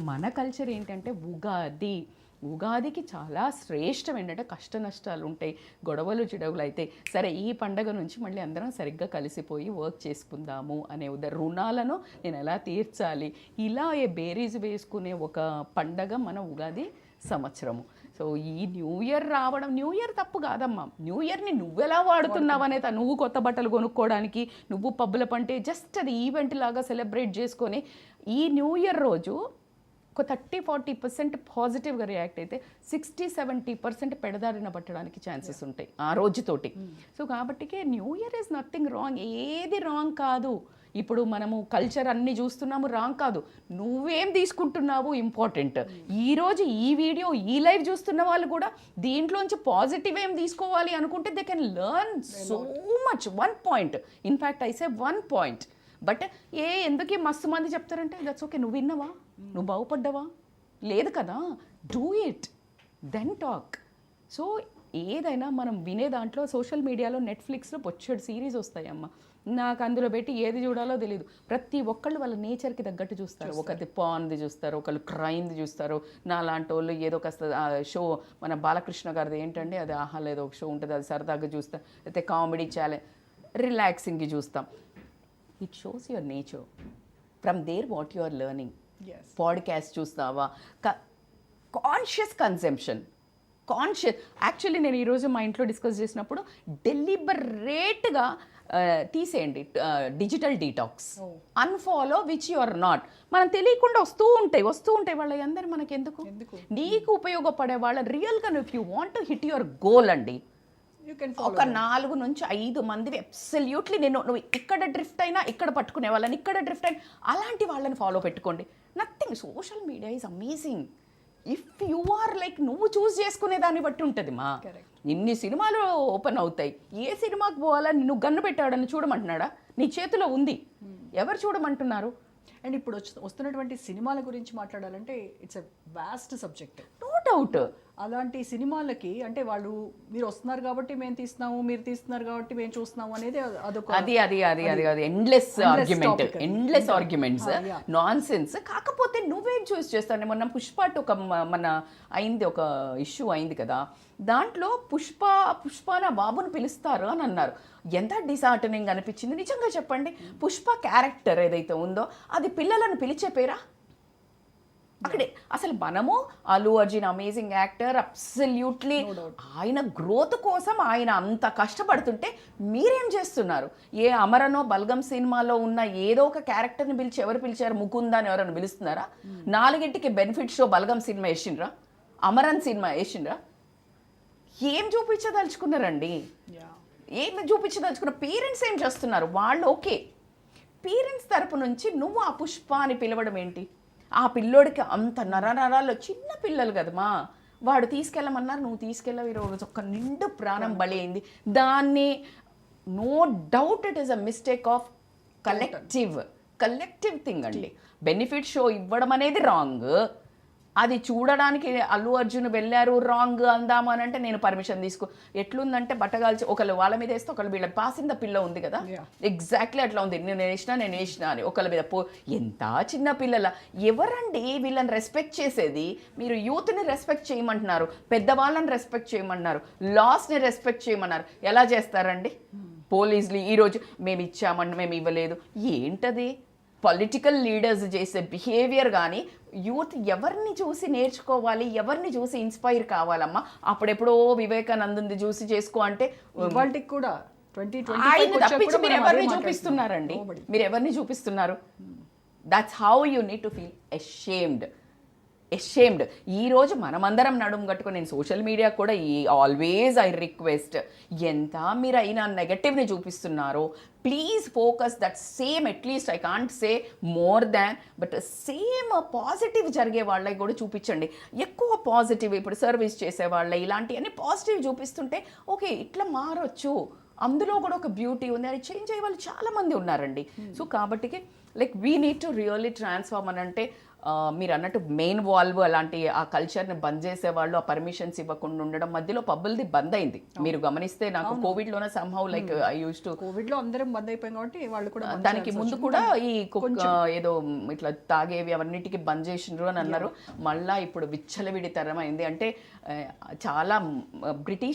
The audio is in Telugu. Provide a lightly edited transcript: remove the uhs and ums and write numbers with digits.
మన కల్చర్ ఏంటంటే ఉగాదికి చాలా శ్రేష్టం ఏంటంటే కష్ట నష్టాలు ఉంటాయి, గొడవలు చిడవలు అయితే సరే ఈ పండగ నుంచి మళ్ళీ అందరం సరిగ్గా కలిసిపోయి వర్క్ చేసుకుందాము అనే రుణాలను నేను ఎలా తీర్చాలి ఇలా బేరీజ్ వేసుకునే ఒక పండగ మన ఉగాది సంవత్సరము. సో ఈ న్యూ ఇయర్ రావడం, న్యూ ఇయర్ తప్పు కాదమ్మా, న్యూ ఇయర్ని నువ్వెలా వాడుతున్నావు అనేది, నువ్వు కొత్త బట్టలు కొనుక్కోవడానికి, నువ్వు పబ్బుల పంటే జస్ట్ అది ఈవెంట్ లాగా సెలబ్రేట్ చేసుకొని ఈ న్యూ ఇయర్ రోజు ఒక 30-40% పాజిటివ్గా రియాక్ట్ అయితే 60-70% పెడదారిన పట్టడానికి ఛాన్సెస్ ఉంటాయి ఆ రోజుతోటి. సో కాబట్టికే new year is nothing wrong, ఏది రాంగ్ కాదు. ఇప్పుడు మనము కల్చర్ అన్నీ చూస్తున్నాము, రాంగ్ కాదు. నువ్వేం తీసుకుంటున్నావు ఇంపార్టెంట్. ఈరోజు ఈ వీడియో ఈ లైవ్ చూస్తున్న వాళ్ళు కూడా దీంట్లోంచి పాజిటివ్ ఏం తీసుకోవాలి అనుకుంటే they can learn so much. 1 point, in fact I say 1 point. But ఎందుకు మస్తు మంది చెప్తారంటే దట్స్ ఓకే, నువ్వు విన్నవా, నువ్వు బాగుపడ్డావా, లేదు కదా, do it then talk. So ఏదైనా మనం వినే దాంట్లో సోషల్ మీడియాలో నెట్ఫ్లిక్స్లో బొచ్చడు సిరీస్ వస్తాయమ్మ, నాకు అందులో పెట్టి ఏది చూడాలో తెలియదు. ప్రతి ఒక్కళ్ళు వాళ్ళ నేచర్కి తగ్గట్టు చూస్తారు. ఒకటి పాన్ది చూస్తారు, ఒకళ్ళు క్రైమ్ది చూస్తారు. నా లాంటి వాళ్ళు ఏదో ఒక షో, మన బాలకృష్ణ గారిది ఏంటంటే అది ఆహాలో ఏదో ఒక షో ఉంటుంది, అది సరదాగా చూస్తాం. అయితే కామెడీ ఛాలెంజ్, రిలాక్సింగ్కి చూస్తాం. It shows your nature, from there what you are learning. Podcast చూస్తావా, కాన్షియస్ కన్సంప్షన్, కాన్షియస్. యాక్చువల్లీ నేను ఈరోజు మా ఇంట్లో డిస్కస్ చేసినప్పుడు డెలిబరేట్గా తీసేయండి digital detox, unfollow which you are not. మనం తెలియకుండా వస్తూ ఉంటాయి వాళ్ళ అందరు మనకి ఎందుకు, నీకు ఉపయోగపడే వాళ్ళ రియల్గా if you want to hit your goal అండి, ఒక 4 నుంచి 5 మంది అబ్సల్యూట్లీ నువ్వు ఇక్కడ డ్రిఫ్ట్ అయినా ఇక్కడ పట్టుకునే వాళ్ళని, ఇక్కడ డ్రిఫ్ట్ అయినా అలాంటి వాళ్ళని ఫాలో పెట్టుకోండి. Nothing, social media is amazing if you are like, నువ్వు చూస్ చేసుకునే దాన్ని బట్టి ఉంటుంది మా. ఇన్ని సినిమాలు ఓపెన్ అవుతాయి, ఏ సినిమాకి పోవాలని నువ్వు గన్ను పెట్టాడని చూడమంటున్నాడా, నీ చేతిలో ఉంది, ఎవరు చూడమంటున్నారు? అండ్ ఇప్పుడు వస్తున్నటువంటి సినిమాల గురించి మాట్లాడాలంటే it's a vast subject, no doubt. అలాంటి సినిమాలకి అంటే వాళ్ళు మీరు వస్తున్నారు కాబట్టి మేము తీస్తున్నాము, మీరు తీస్తున్నారు కాబట్టి మేము చూస్తున్నాము అనేది అదొక అది ఎండ్లెస్ ఆర్గ్యుమెంట్స్, నాన్ సెన్స్. కాకపోతే నువ్వేం చూస్ చేస్తావు? మొన్న పుష్ప ఒక మన అయింది, ఒక ఇష్యూ అయింది కదా, దాంట్లో పుష్పన బాబుని పిలుస్తారు అని అన్నారు. ఎంత డిసార్టనింగ్ అనిపించింది నిజంగా చెప్పండి. పుష్ప క్యారెక్టర్ ఏదైతే ఉందో అది పిల్లలను పిలిచే పేరా? అక్కడే అసలు మనము Allu Arjun amazing actor, absolutely ఆయన గ్రోత్ కోసం ఆయన అంత కష్టపడుతుంటే మీరేం చేస్తున్నారు? ఏ అమరనో బల్గం సినిమాలో ఉన్న ఏదో ఒక క్యారెక్టర్ని పిలిచి ఎవరు పిలిచారు? ముకుందా అని ఎవరైనా పిలుస్తున్నారా? 4ంటికి బెనిఫిట్ షో బల్గం సినిమా వేసిండ్రా, అమరన్ సినిమా వేసిండ్రా? ఏం చూపించదలుచుకున్నారండి? ఏం చూపించదలుచుకున్న? పేరెంట్స్ ఏం చేస్తున్నారు? వాళ్ళు ఓకే, పేరెంట్స్ తరపు నుంచి నువ్వు ఆ పుష్ప అని పిలవడం ఏంటి? ఆ పిల్లోడికి అంత నరాల్లో, చిన్న పిల్లలు కదమ్మా, వాడు తీసుకెళ్ళమన్నారు, నువ్వు తీసుకెళ్ళవి. ఈరోజు ఒక నిండు ప్రాణం బలి అయింది. దాన్ని no doubt it is a mistake of collective thing అండి. బెనిఫిట్ షో ఇవ్వడం అనేది రాంగ్. అది చూడడానికి అల్లు అర్జున్ వెళ్ళారు, రాంగ్ అందాము అని అంటే నేను పర్మిషన్ తీసుకో. ఎట్లుందంటే బట్టగాల్చి ఒకళ్ళు వాళ్ళ మీద వేస్తే ఒకళ్ళు వీళ్ళ పాసింద పిల్ల ఉంది కదా, ఎగ్జాక్ట్లీ అట్లా ఉంది. నేను వేసిన అని ఒకళ్ళ మీద ఎంత చిన్న పిల్లల. ఎవరండి వీళ్ళని రెస్పెక్ట్ చేసేది? మీరు యూత్ని రెస్పెక్ట్ చేయమంటున్నారు, పెద్దవాళ్ళని రెస్పెక్ట్ చేయమన్నారు, లాస్ని రెస్పెక్ట్ చేయమన్నారు. ఎలా చేస్తారండి? పోలీసులు ఈరోజు మేము ఇచ్చామని మేము ఇవ్వలేదు ఏంటది? పొలిటికల్ లీడర్స్ చేసే బిహేవియర్ కానీ యూత్ ఎవరిని చూసి నేర్చుకోవాలి, ఎవరిని చూసి ఇన్స్పైర్ కావాలమ్మా? అప్పుడెప్పుడో వివేకానందుని చూసి చేసుకో అంటే వాళ్ళకి కూడా తప్పించి మీరు ఎవరిని చూపిస్తున్నారండి? మీరు ఎవరిని చూపిస్తున్నారు? That's how you need to feel ashamed. ఈరోజు మనమందరం నడుము కట్టుకొని, నేను సోషల్ మీడియా కూడా ఆల్వేస్ ఐ రిక్వెస్ట్, ఎంత మీరు అయినా నెగటివ్ని చూపిస్తున్నారో please focus that same, at least I can't say more than, but same positive జరిగే వాళ్ళకి కూడా చూపించండి. ఎక్కువ పాజిటివ్, ఇప్పుడు సర్వీస్ చేసే వాళ్ళ ఇలాంటివన్నీ పాజిటివ్ చూపిస్తుంటే ఓకే ఇట్లా మారొచ్చు, అందులో కూడా ఒక బ్యూటీ ఉంది, అది చేంజ్ అయ్యే వాళ్ళు చాలామంది ఉన్నారండి. సో కాబట్టికి like we need to really transform అని అంటే మీరు అన్నట్టు మెయిన్ వాల్వ్ అలాంటి ఆ కల్చర్ని బంద్ చేసేవాళ్ళు, ఆ పర్మిషన్స్ ఇవ్వకుండా ఉండడం, మధ్యలో పబ్బులది బంద్ అయింది. మీరు గమనిస్తే నాకు కోవిడ్లోనే somehow like I use to, కోవిడ్లో అందరం బంద్ అయిపోయాం కాబట్టి వాళ్ళు కూడా బంద్ దానికి చేయాల్సి ముందు వచ్చింది. కూడా ఈ ఏదో ఇట్లా తాగేవి అవన్నిటికీ బంద్ చేసిండ్రు అని అన్నారు. మళ్ళా ఇప్పుడు విచ్చలవిడితరం అయింది. అంటే చాలా బ్రిటిష్